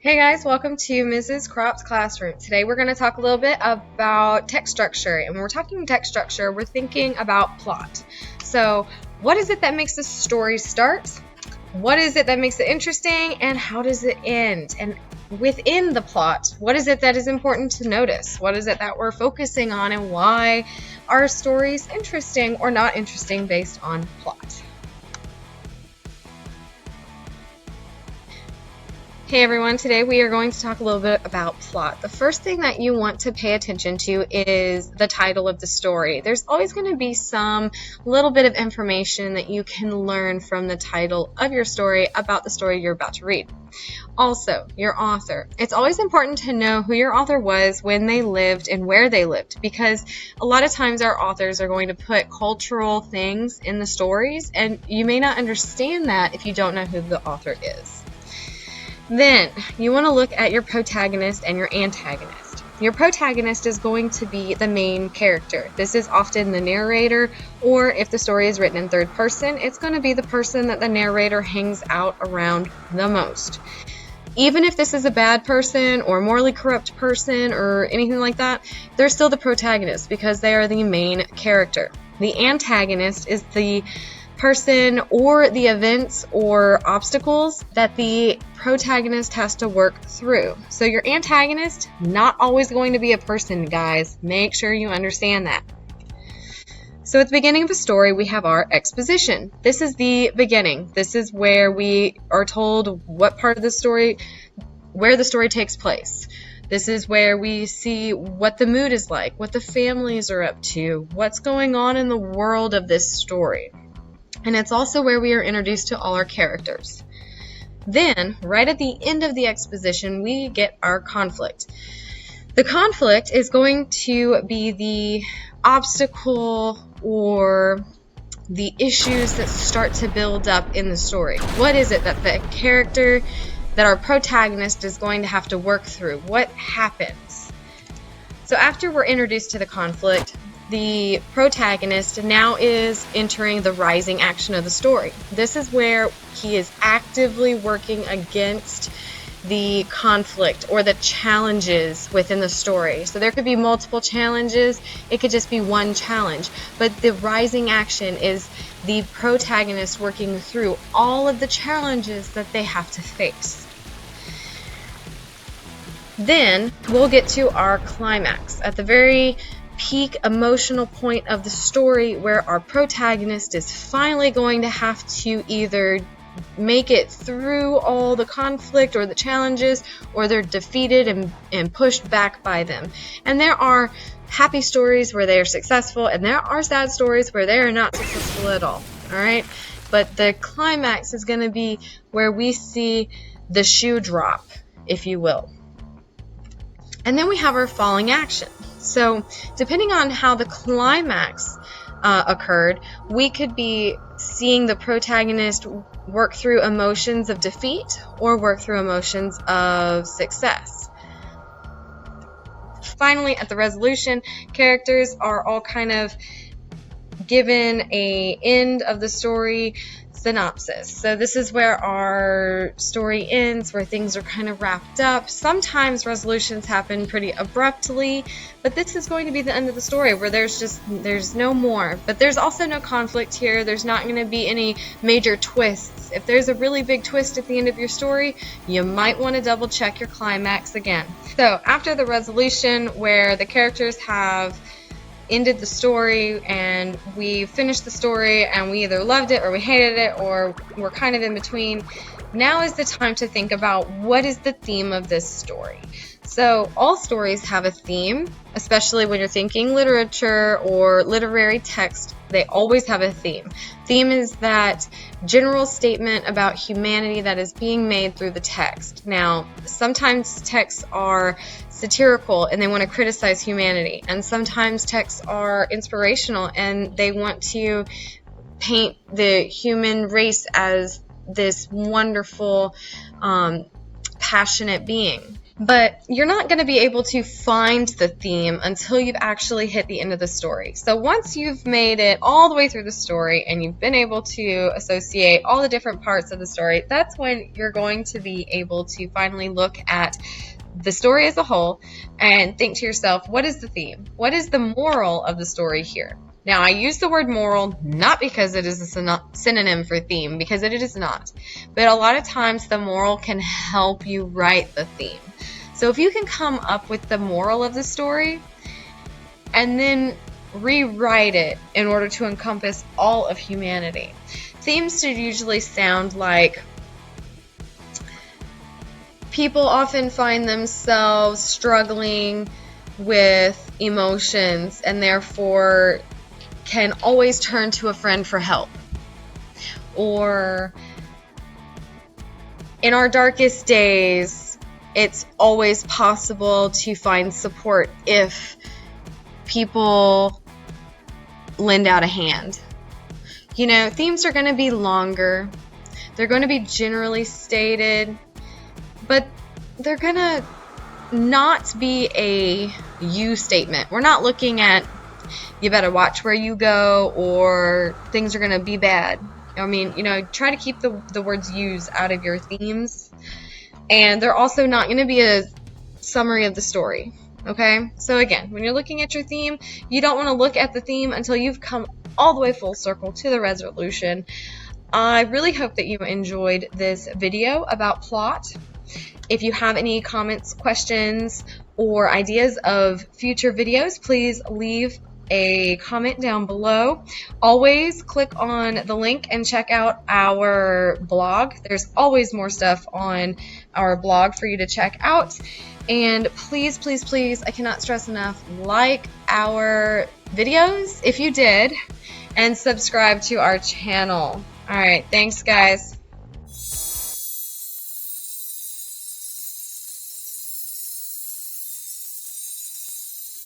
Hey guys, welcome to Mrs. Crop's classroom. Today we're going to talk a little bit about text structure, and when we're talking text structure, we're thinking about plot. So what is it that makes the story start? What is it that makes it interesting, and how does it end? And within the plot, what is it that is important to notice? What is it that we're focusing on, and why are stories interesting or not interesting based on plot? Hey everyone, today we are going to talk a little bit about plot. The first thing that you want to pay attention to is the title of the story. There's always going to be some little bit of information that you can learn from the title of your story about the story you're about to read. Also, your author. It's always important to know who your author was, when they lived, and where they lived, because a lot of times our authors are going to put cultural things in the stories, and you may not understand that if you don't know who the author is. Then you want to look at your protagonist and your antagonist. Your protagonist is going to be the main character. This is often the narrator, or if the story is written in third person, it's going to be the person that the narrator hangs out around the most. Even if this is a bad person or morally corrupt person or anything like that, they're still the protagonist because they are the main character. The antagonist is the person or the events or obstacles that the protagonist has to work through. So your antagonist, not always going to be a person, guys. Make sure you understand that. So at the beginning of a story, we have our exposition. This is the beginning. This is where we are told what part of the story, where the story takes place. This is where we see what the mood is like, what the families are up to, what's going on in the world of this story. And it's also where we are introduced to all our characters. Then, right at the end of the exposition, we get our conflict. The conflict is going to be the obstacle or the issues that start to build up in the story. What is it that the character, that our protagonist is going to have to work through? What happens? So after we're introduced to the conflict, the protagonist now is entering the rising action of the story. This is where he is actively working against the conflict or the challenges within the story. So there could be multiple challenges, it could just be one challenge, but the rising action is the protagonist working through all of the challenges that they have to face. Then we'll get to our climax at the very peak emotional point of the story, where our protagonist is finally going to have to either make it through all the conflict or the challenges, or they're defeated and pushed back by them. And there are happy stories where they are successful, and there are sad stories where they are not successful at all. Alright? But the climax is going to be where we see the shoe drop, if you will. And then we have our falling action. So depending on how the climax occurred, we could be seeing the protagonist work through emotions of defeat or work through emotions of success. Finally, at the resolution, characters are all kind of given an end of the story synopsis. So this is where our story ends, where things are kind of wrapped up. Sometimes resolutions happen pretty abruptly, but this is going to be the end of the story where there's no more. But there's also no conflict here. There's not going to be any major twists. If there's a really big twist at the end of your story, you might want to double check your climax again. So after the resolution, where the characters have ended the story and we finished the story and we either loved it or we hated it or we're kind of in between, now is the time to think about what is the theme of this story. So all stories have a theme, especially when you're thinking literature or literary text. They always have a theme. Theme is that general statement about humanity that is being made through the text. Now, sometimes texts are satirical and they want to criticize humanity, and sometimes texts are inspirational and they want to paint the human race as this wonderful, passionate being. But you're not going to be able to find the theme until you've actually hit the end of the story. So once you've made it all the way through the story and you've been able to associate all the different parts of the story, that's when you're going to be able to finally look at the story as a whole and think to yourself, what is the theme? What is the moral of the story here? Now, I use the word moral not because it is a synonym for theme, because it is not. But a lot of times the moral can help you write the theme. So if you can come up with the moral of the story and then rewrite it in order to encompass all of humanity. Themes should usually sound like people often find themselves struggling with emotions and therefore can always turn to a friend for help. Or in our darkest days, it's always possible to find support if people lend out a hand. You know, themes are going to be longer. They're going to be generally stated, but they're going to not be a you statement. We're not looking at you better watch where you go or things are going to be bad. I mean, you know, try to keep the words yous out of your themes. And they're also not going to be a summary of the story. Okay? So again, when you're looking at your theme, you don't want to look at the theme until you've come all the way full circle to the resolution. I really hope that you enjoyed this video about plot. If you have any comments, questions, or ideas of future videos, please leave a comment down below. Always click on the link and check out our blog. There's always more stuff on our blog for you to check out. And please, please, please, I cannot stress enough, like our videos if you did, and subscribe to our channel. All right, thanks guys.